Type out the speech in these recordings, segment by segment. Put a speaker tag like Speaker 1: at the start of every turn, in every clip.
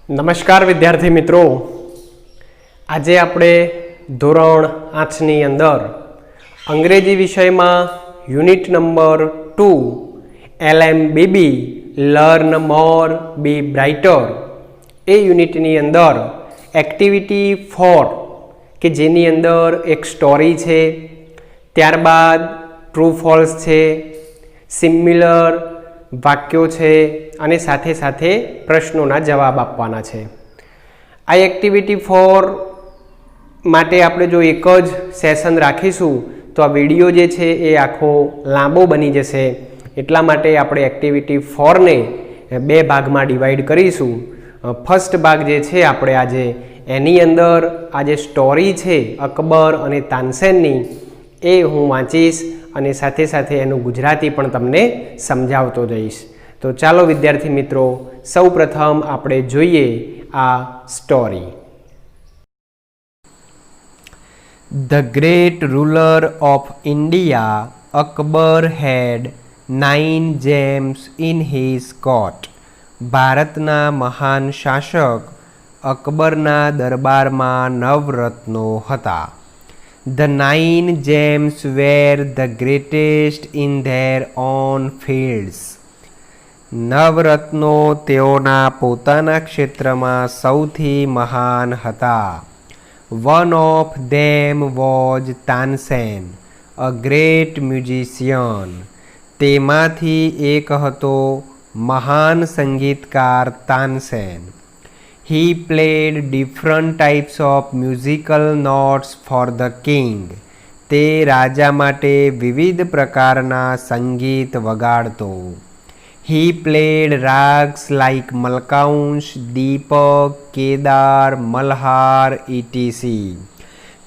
Speaker 1: નમસ્કાર વિદ્યાર્થી મિત્રો, આજે આપણે ધોરણ 8ની અંદર અંગ્રેજી વિષયમાં યુનિટ નંબર 2 LMBB લર્ન મોર બી બ્રાઇટર એ યુનિટની અંદર એક્ટિવિટી 4 કે જેની અંદર એક સ્ટોરી છે, ત્યારબાદ ટ્રુ ફોલ્સ છે, સિમિલર વાક્યો છે અને સાથે સાથે પ્રશ્નોના જવાબ આપવાના છે. આ એક્ટિવિટી 4 માટે આપણે જો એક જ સેશન રાખીશું તો આ વિડીયો જે છે એ આખો લાંબો બની જશે. એટલા માટે આપણે એક્ટિવિટી 4ને બે ભાગમાં ડિવાઈડ કરીશું. ફર્સ્ટ ભાગ જે છે આપણે આજે એની અંદર આ જે સ્ટોરી છે અકબર અને તાનસેનની એ હું વાંચીશ અને સાથે સાથે એનું ગુજરાતી પણ તમને સમજાવતો જઈશ. તો ચાલો વિદ્યાર્થી મિત્રો, સૌ પ્રથમ આપણે જોઈએ આ story. The great ruler of India, Akbar had 9 gems in his court. ભારતના મહાન શાસક અકબરના દરબારમાં 9 રત્નો હતા. The 9 gems were the greatest in their own fields. 9 રત્નો તેઓના પોતાના ક્ષેત્રમાં સૌથી મહાન હતા. One of them was Tansen, a great musician. તેમાંથી એક હતો મહાન સંગીતકાર Tansen. He played different types of musical notes for the king. તે રાજા માટે વિવિધ પ્રકારના સંગીત વગાડતો. He played rags like મલકાઉંશ, Deepak, Kedar, Malhar, etc.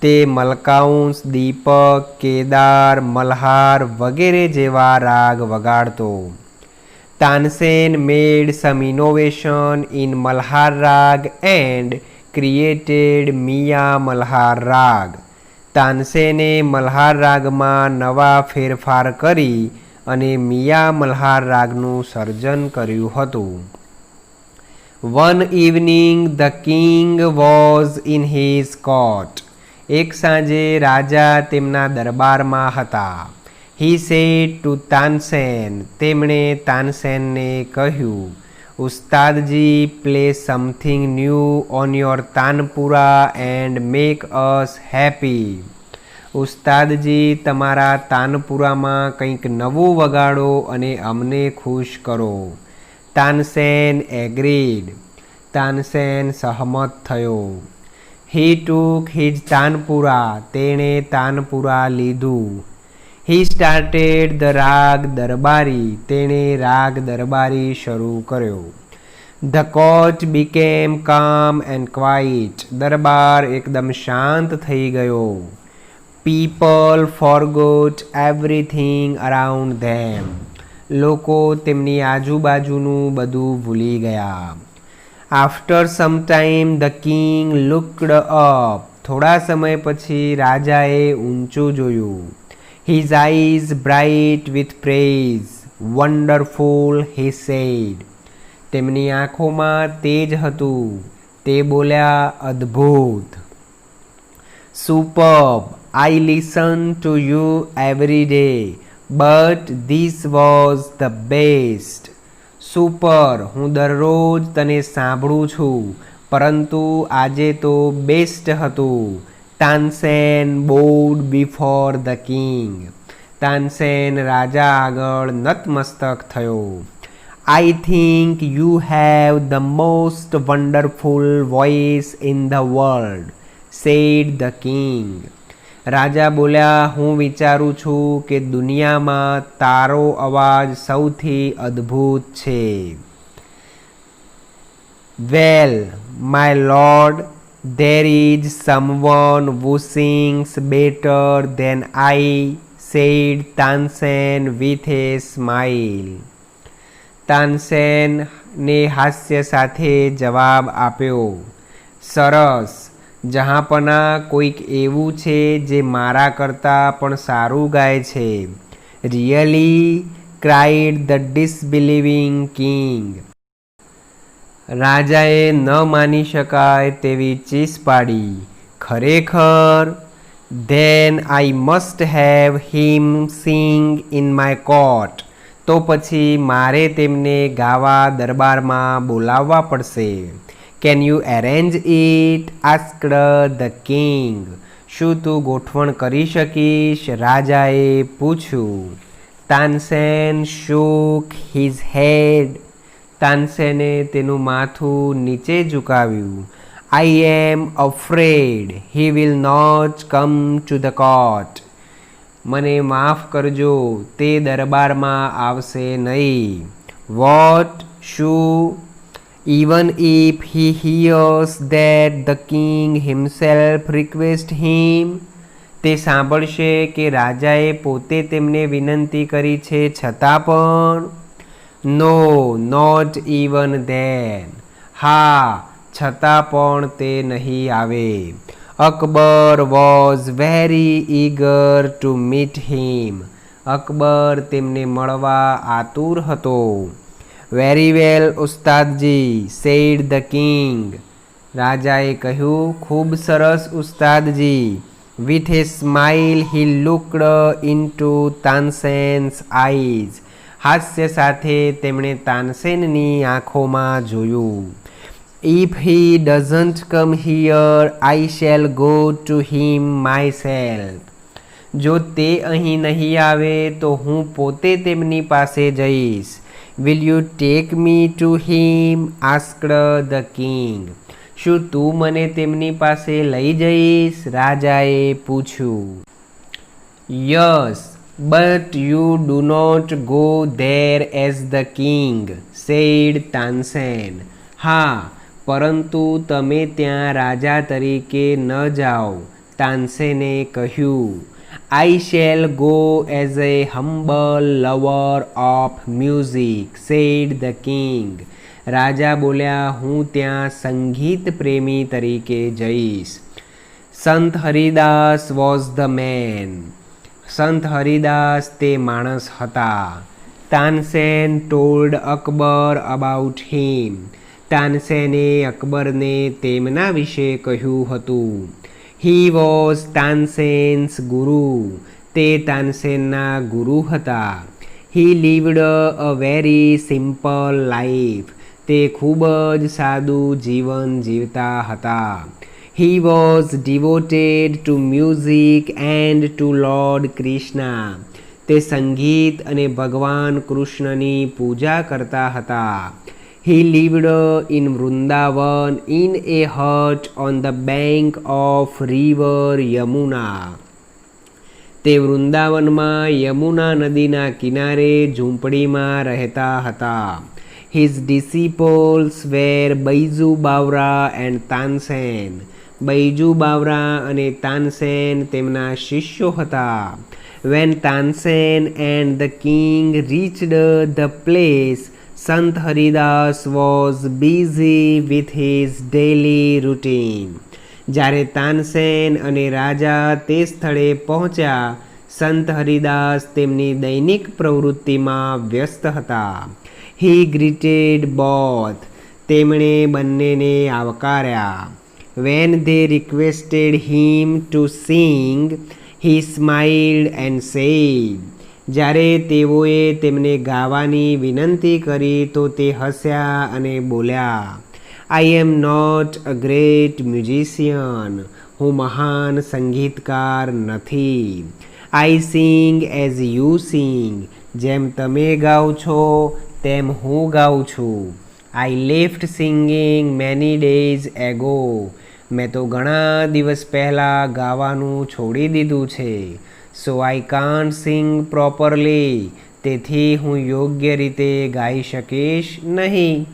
Speaker 1: તે મલકાઉંશ, દીપક, કેદાર, મલ્હાર વગેરે જેવા રાગ વગાડતો. Tansen made some innovation in Malhar Rag and created Miya Malhar Rag. તાનસેને Malhar રાગમાં નવા ફેરફાર કરી અને મિયા મલ્હાર રાગનું સર્જન કર્યું હતું. One evening the king was in his court. એક સાંજે રાજા તેમના દરબારમાં હતા. He said to Tansen, તેમણે તાનસેનને કહ્યું, ઉસ્તાદજી, play something new on your tanpura and make us happy. ઉસ્તાદજી, તમારા તાનપુરામાં કંઈક નવું વગાડો અને અમને ખુશ કરો. તાનસેન agreed. તાનસેન સહમત થયો. He took his tanpura. તેણે તાનપુરા લીધું. He started the રાગ દરબારી. તેણે રાગ દરબારી શરૂ કર્યો. The court became calm and quiet. દરબાર એકદમ શાંત થઈ ગયો. People forgot everything around them. લોકો તેમની આજુબાજુનું બધું ભૂલી ગયા. After some time the king looked up. થોડા સમય પછી રાજાએ ઊંચું જોયું. His eyes bright with praise. Wonderful, he said. તેમની આંખોમાં તેજ હતું. તે બોલ્યા, અદ્ભુત. Superb, I listen to you every day, but this was the best. Super, હું દરરોજ તને સાંભળું છું, પરંતુ આજે તો બેસ્ટ હતું. Tansen bowed before the king. Tansen રાજા આગળ નતમસ્તક થયો. I think you have the most wonderful voice in the world, said the king. રાજા બોલ્યા, હું વિચારું છું કે દુનિયામાં તારો અવાજ સૌથી અદ્ભુત છે. Well, my lord, there is someone who sings better than I, said Tansen with a smile. Tansen ને હાસ્ય સાથે જવાબ આપ્યો, સરસ, જહાંપના, કોઈક એવું છે જે મારા કરતાં પણ સારું ગાય છે. Really? cried the disbelieving king.
Speaker 2: રાજાએ ન માની શકાય તેવી ચીસ પાડી, ખરેખર? Then I must have him sing in my court. તો પછી મારે તેમને ગાવા દરબારમાં બોલાવવા પડશે. Can you arrange it? Asked the king. શું તું ગોઠવણ કરી શકીશ? રાજાએ પૂછ્યું. Tansen shook his head. તાનસેને તેનું માથું નીચે ઝુકાવ્યું. I am afraid he will not come to the court. મને માફ કરજો, તે દરબારમાં આવશે નહીં. What? શું? Even if he hears that the king himself request him. તે સાંભળશે કે રાજાએ પોતે તેમને વિનંતી કરી છે છતાં પણ? No, not even then. હા, છતાં પણ તે નહીં આવે. Akbar was very eager to meet him. Akbar તેમને મળવા આતુર હતો. Very well, ઉસ્તાદજી, said the king. રાજાએ કહ્યું, ખૂબ સરસ ઉસ્તાદજી. With a smile he looked into તાનસેન્સ eyes. હાસ્ય સાથે તેમણે તાનસેનની આંખોમાં જોયું. If he doesn't come here, I shall go to him myself. જો તે અહીં નહીં આવે તો હું પોતે તેમની પાસે જઈશ. Will you take me to him? asked the king. શું તું મને તેમની પાસે લઈ જઈશ? રાજાએ પૂછ્યું. Yes, but you do not go there as the king, said Tansen. હા, પરંતુ તમે ત્યાં રાજા તરીકે ન જાઓ, તાનસેને કહ્યું. I shall go as a humble lover of music, said the king. રાજા બોલ્યા, હું ત્યાં સંગીત પ્રેમી તરીકે જઈશ. સંત હરિદાસ was the man. સંત હરિદાસ તે માણસ હતા. Tansen told Akbar about him. તાનસેને અકબરને તેમના વિશે કહ્યું હતું. He was તાનસેન્સ ગુરુ. તે તાનસેનના ગુરુ હતા. He lived a very simple life. તે ખૂબ જ સાદું જીવન જીવતા હતા. He was devoted to music and to Lord Krishna. તે સંગીત અને ભગવાન કૃષ્ણની પૂજા કરતા હતા. He lived in Vrindavan in a hut on the bank of river Yamuna. તે વૃંદાવનમાં યમુના નદીના કિનારે ઝૂંપડીમાં રહેતા હતા. His disciples were Baiju Bawra and Tansen. Baiju બાવરા અને તાનસેન તેમના શિષ્યો હતા. When Tansen and the king reached the place, Sant Haridas was busy with his daily routine. જ્યારે તાનસેન અને રાજા તે સ્થળે પહોંચ્યા, સંત હરિદાસ તેમની દૈનિક પ્રવૃત્તિમાં વ્યસ્ત હતા. He greeted both. તેમણે બંનેને આવકાર્યા. When they requested him to sing, he smiled and said. જ્યારે તેઓએ તેમને ગાવાની વિનંતી કરી તો તે હસ્યા અને બોલ્યા. I am not a great musician. હું મહાન સંગીતકાર નથી. I sing as you sing. જેમ તમે ગાઓ છો તેમ હું ગાઉં છું. I left singing many days ago. મેં તો ઘણા દિવસ પહેલાં ગાવાનું છોડી દીધું છે. So I can't sing properly. તેથી હું યોગ્ય રીતે ગાઈ શકીશ નહીં.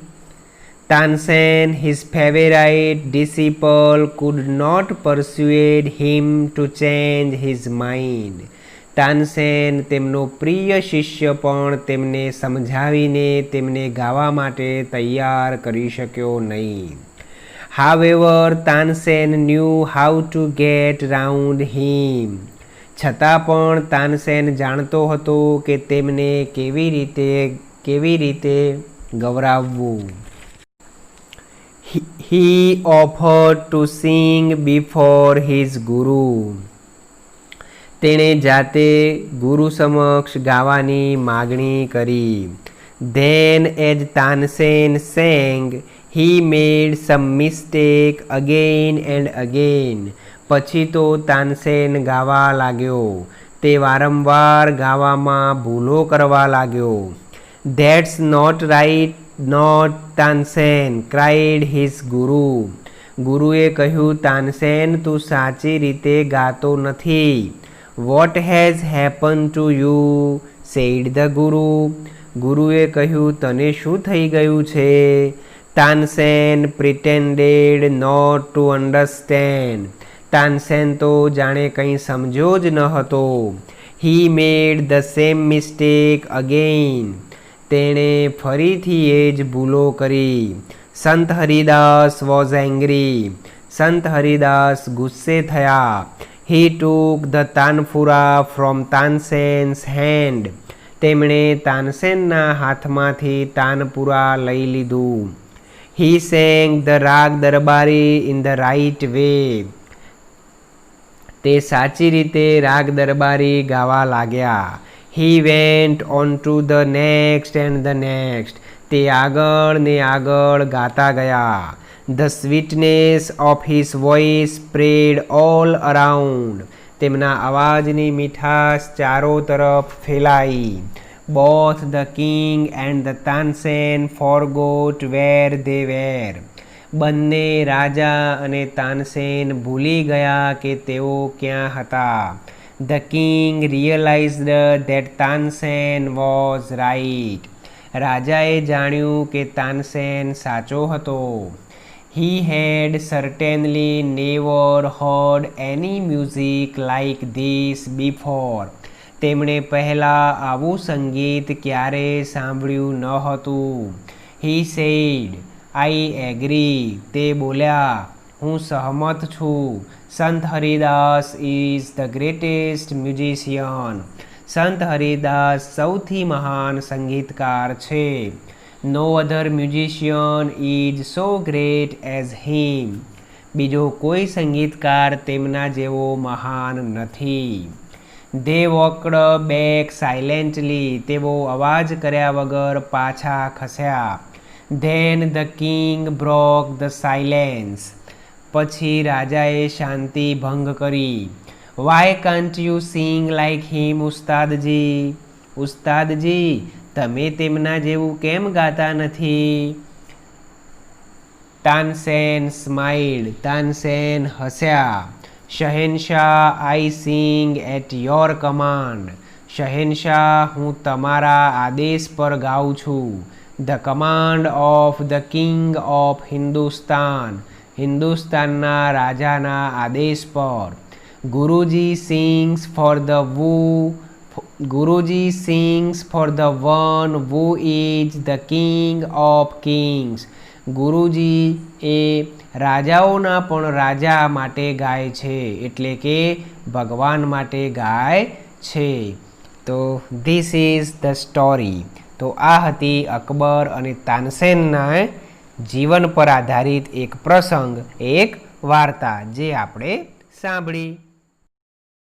Speaker 2: Tansen, his favorite disciple, could not persuade him to change his mind. Tansen તેમનો પ્રિય શિષ્ય પણ તેમને સમજાવીને તેમને ગાવા માટે તૈયાર કરી શક્યો નહીં. However, Tansen knew how to get round him. છતાં પણ તાનસેન જાણતો હતો કે તેમને કેવી રીતે ગવરાવવું. he offered to sing before his guru. તેણે જાતે ગુરુ સમક્ષ ગાવાની માગણી કરી. Then as Tansen sang, he made some mistake again and again. પછી તો તાનસેન ગાવા લાગ્યો. તે વારંવાર ગાવામાં ભૂલો કરવા લાગ્યો. That's not right, not Tansen, cried his guru. ગુરુએ કહ્યું, તાનસેન, તું સાચી રીતે ગાતો નથી. What has happened to you? said the guru. ગુરુએ કહ્યું, તને શું થઈ ગયું છે? Tansen pretended not to understand. Tansen તો જાણે કંઈ સમજ્યો જ ન હતો. He made the same mistake again. તેણે ફરીથી એ જ ભૂલો કરી. સંત હરિદાસ was angry. સંત હરિદાસ ગુસ્સે થયા. He took the tanpura from તાનસેન્સ hand. તેમણે તાનસેનના હાથમાંથી તાનપુરા લઈ લીધું. He sang the રાગ દરબારી in the right way. તે સાચી રીતે રાગ દરબારી ગાવા લાગ્યા. He went on to the next and the next. તે આગળ ને આગળ ગાતા ગયા. The sweetness of his voice spread all around. તેમના અવાજની મીઠાશ ચારો તરફ ફેલાઈ. Both the king and the Tansen forgot where they were. બંને રાજા અને તાનસેન ભૂલી ગયા કે તેઓ ક્યાં હતા. The king realized that Tansen was right. રાજાએ જાણ્યું કે તાનસેન સાચો હતો. He had certainly never heard any music like this before. તેમણે પહેલાં આવું સંગીત ક્યારેય સાંભળ્યું ન હતું. He said, I agree. તે બોલ્યા, હું સહમત છું. સંત Haridas is the greatest musician. સંત હરિદાસ સૌથી મહાન સંગીતકાર છે. No other musician is so great as him. બીજો કોઈ સંગીતકાર તેમના જેવો મહાન નથી. They walked back silently. તેઓ અવાજ કર્યા વગર પાછા ખસ્યા. Then the king broke the silence. પછી રાજાએ શાંતિ ભંગ કરી. Why can't you sing like him, ઉસ્તાદજી? ઉસ્તાદજી, તમે તેમના જેવું કેમ ગાતા નથી? Tansen smiled. Tansen હસ્યા. શહેનશાહ, I sing at your command. શહેનશાહ, હું તમારા આદેશ પર ગાઉં છું. The command of the king of Hindustan. હિન્દુસ્તાનના રાજાના આદેશ પર. ગુરુજી sings for the Guruji sings for the one who is the king of kings. ગુરુજી એ રાજાઓના પણ રાજા માટે ગાય છે, એટલે કે ભગવાન માટે ગાય છે. તો ધીસ ઇઝ ધ સ્ટોરી. તો આ હતી અકબર અને તાનસેનના જીવન પર આધારિત એક પ્રસંગ, એક વાર્તા જે આપણે સાંભળી.